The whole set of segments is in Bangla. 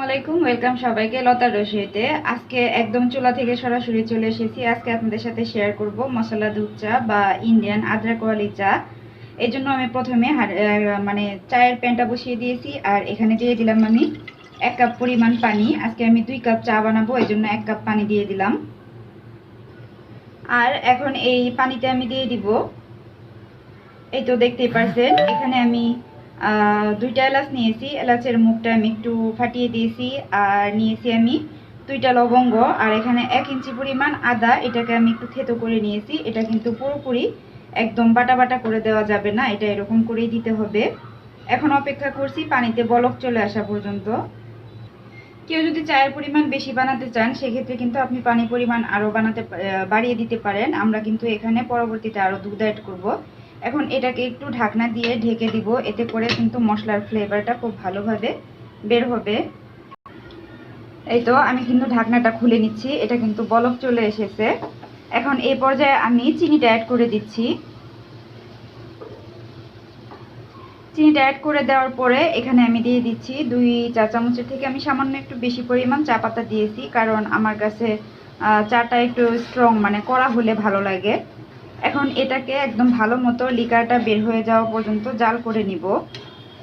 আলাইকুম, ওয়েলকাম সবাইকে লতার রসুইতে। আজকে একদম চুলা থেকে সরাসরি চলে এসেছি। আজকে আপনাদের সাথে শেয়ার করব মশলা দুধ চা বা ইন্ডিয়ান আদ্রাক ওয়ালি চা। এই জন্য আমি প্রথমে চায়ের প্যানটা বসিয়ে দিয়েছি, আর এখানে দিয়ে দিলাম আমি 1 কাপ পরিমাণ পানি। আজকে আমি 2 কাপ চা বানাবো, এই জন্য 1 কাপ পানি দিয়ে দিলাম। আর এখন এই পানিতে আমি দিয়ে দিব, এই তো দেখতেই পারছেন, এখানে আমি 2টা এলাচ নিয়েছি। এলাচের মুখটা আমি একটু ফাটিয়ে দিয়েছি। আর নিয়েছি আমি 2টা লবঙ্গ, আর এখানে 1 ইঞ্চি পরিমাণ আদা, এটাকে আমি একটু থেতো করে নিয়েছি। এটা কিন্তু পুরোপুরি একদম বাটা বাটা করে দেওয়া যাবে না, এটা এরকম করেই দিতে হবে। এখন অপেক্ষা করছি পানিতে বলক চলে আসা পর্যন্ত। কেউ যদি চায়ের পরিমাণ বেশি বানাতে চান, সেক্ষেত্রে কিন্তু আপনি পানির পরিমাণ আরও বাড়িয়ে দিতে পারেন। আমরা কিন্তু এখানে পরবর্তীতে আরও দুধ অ্যাড করব। এখন এটাকে একটু ঢাকনা দিয়ে ঢেকে দিব, এতে করে কিন্তু মশলার ফ্লেভারটা খুব ভালোভাবে বের হবে। এই তো আমি কিন্তু ঢাকনাটা খুলে নিচ্ছি, এটা কিন্তু বলক চলে এসেছে। এখন এই পর্যায়ে আমি চিনিটা অ্যাড করে দিচ্ছি। চিনিটা অ্যাড করে দেওয়ার পরে এখানে আমি দিয়ে দিচ্ছি 2 চা চামচের থেকে আমি সামান্য একটু বেশি পরিমাণ চা পাতা দিয়েছি, কারণ আমার কাছে চাটা একটু স্ট্রং কড়া হলে ভালো লাগে। এখন এটাকে একদম ভালো মতো লিকারটা বের হয়ে যাওয়া পর্যন্ত জাল করে নিব,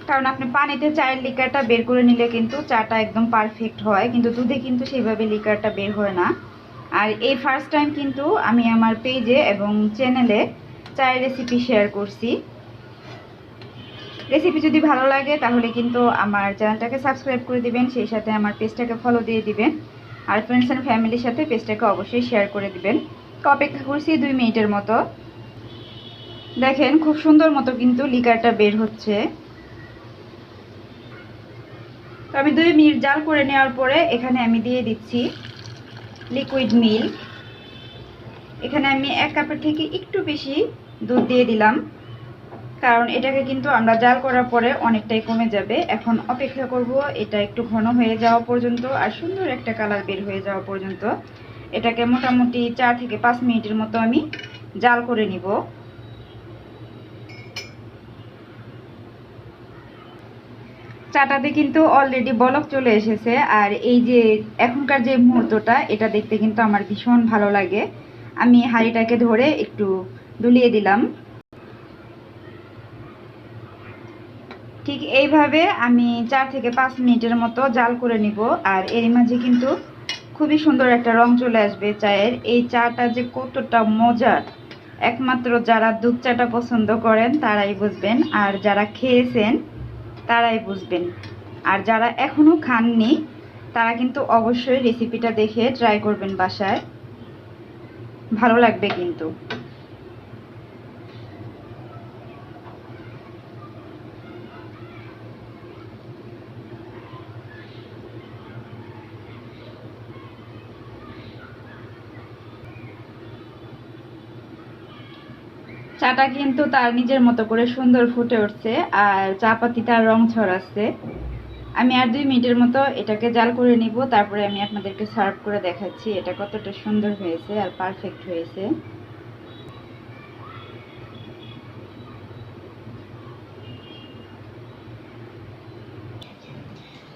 কারণ আপনি পানিতে চায়ের লিকারটা বের করে নিলে কিন্তু চাটা একদম পারফেক্ট হয়, কিন্তু দুধে কিন্তু সেইভাবে লিকারটা বের হয় না। আর এই ফার্স্ট টাইম কিন্তু আমি আমার পেজে এবং চ্যানেলে চায়ের রেসিপি শেয়ার করছি। রেসিপি যদি ভালো লাগে তাহলে কিন্তু আমার চ্যানেলটাকে সাবস্ক্রাইব করে দিবেন, সেই সাথে আমার পেজটাকে ফলো দিয়ে দিবেন, আর ফ্রেন্ডস অ্যান্ড ফ্যামিলির সাথে পেজটাকে অবশ্যই শেয়ার করে দিবেন। তো অপেক্ষা করছি 2 মিনিটের মতো। দেখেন খুব সুন্দর মতো কিন্তু লিকারটা বের হচ্ছে। তো আমি 2 মিনিট জাল করে নেওয়ার পরে এখানে আমি দিয়ে দিচ্ছি লিকুইড মিল্ক। এখানে আমি 1 কাপের থেকে একটু বেশি দুধ দিয়ে দিলাম, কারণ এটাকে কিন্তু আমরা জাল করার পরে অনেকটাই কমে যাবে। এখন অপেক্ষা করব এটা একটু ঘন হয়ে যাওয়া পর্যন্ত আর সুন্দর একটা কালার বের হয়ে যাওয়া পর্যন্ত। এটাকে মোটামুটি 4 থেকে 5 মিনিটের মতো আমি জাল করে নিব। চাটাতে কিন্তু অলরেডি বলক চলে এসেছে, আর এই যে এখনকার যে মুহূর্তটা, এটা দেখতে কিন্তু আমার ভীষণ ভালো লাগে। আমি হাঁড়িটাকে ধরে একটু দুলিয়ে দিলাম। ঠিক এইভাবে আমি 4 থেকে 5 মিনিটের মতো জাল করে নিব। আর এর মাঝে কিন্তু খুবই সুন্দর একটা রং চলে আসবে চায়ের। এই চাটা যে কতটা মজার, একমাত্র যারা দুধ চাটা পছন্দ করেন তারাই বুঝবেন, আর যারা খেয়েছেন তারাই বুঝবেন। আর যারা এখনও খাননি তারা কিন্তু অবশ্যই রেসিপিটা দেখে ট্রাই করবেন বাসায়, ভালো লাগবে কিন্তু। চাটা কিন্তু তার নিজের মতো করে সুন্দর ফুটে উঠছে, আর চা পাতি তার রং ছড়াচ্ছে। আমি আর 2 মিনিটের মতো এটাকে জাল করে নিব, তারপরে আমি আপনাদেরকে সার্ভ করে দেখাচ্ছি এটা কতটা সুন্দর হয়েছে আর পারফেক্ট হয়েছে।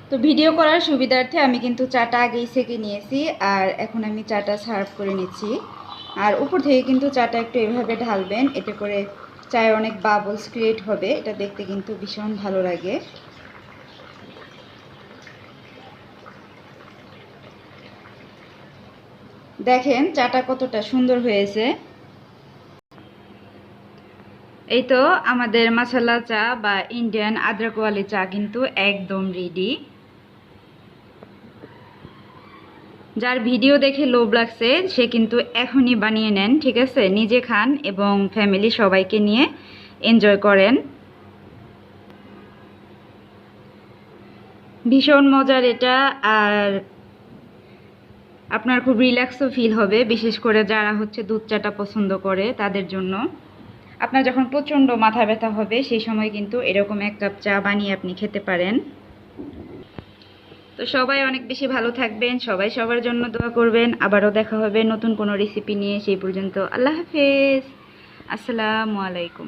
তো ভিডিও করার সুবিধার্থে আমি কিন্তু চাটা আগেই সেঁকে নিয়েছি, আর এখন আমি চাটা সার্ভ করে নিচ্ছি। আর উপর থেকে কিন্তু চাটা একটু এভাবে ঢালবেন, এতে করে চায়ে অনেক বাবলস ক্রিয়েট হবে, এটা দেখতে কিন্তু ভীষণ ভালো লাগে। দেখেন চাটা কতটা সুন্দর হয়েছে। এই তো আমাদের মাসালা চা বা ইন্ডিয়ান আদ্রাক ওয়ালি চা কিন্তু একদম রেডি। যার ভিডিও দেখে লোভ লাগছে সে কিন্তু এখনই বানিয়ে নেন, ঠিক আছে? নিজে খান এবং ফ্যামিলি সবাইকে নিয়ে এনজয় করেন। ভীষণ মজার এটা, আর আপনার খুব রিল্যাক্সও ফিল হবে, বিশেষ করে যারা দুধ চাটা পছন্দ করে তাদের জন্য। আপনার যখন প্রচণ্ড মাথা ব্যথা হবে সেই সময় কিন্তু এরকম 1 কাপ চা বানিয়ে আপনি খেতে পারেন। তো সবাই অনেক বেশি ভালো থাকবেন, সবাই সবার জন্য দোয়া করবেন। আবারও দেখা হবে নতুন কোনো রেসিপি নিয়ে, সেই পর্যন্ত আল্লাহ হাফেজ, আসসালামু আলাইকুম।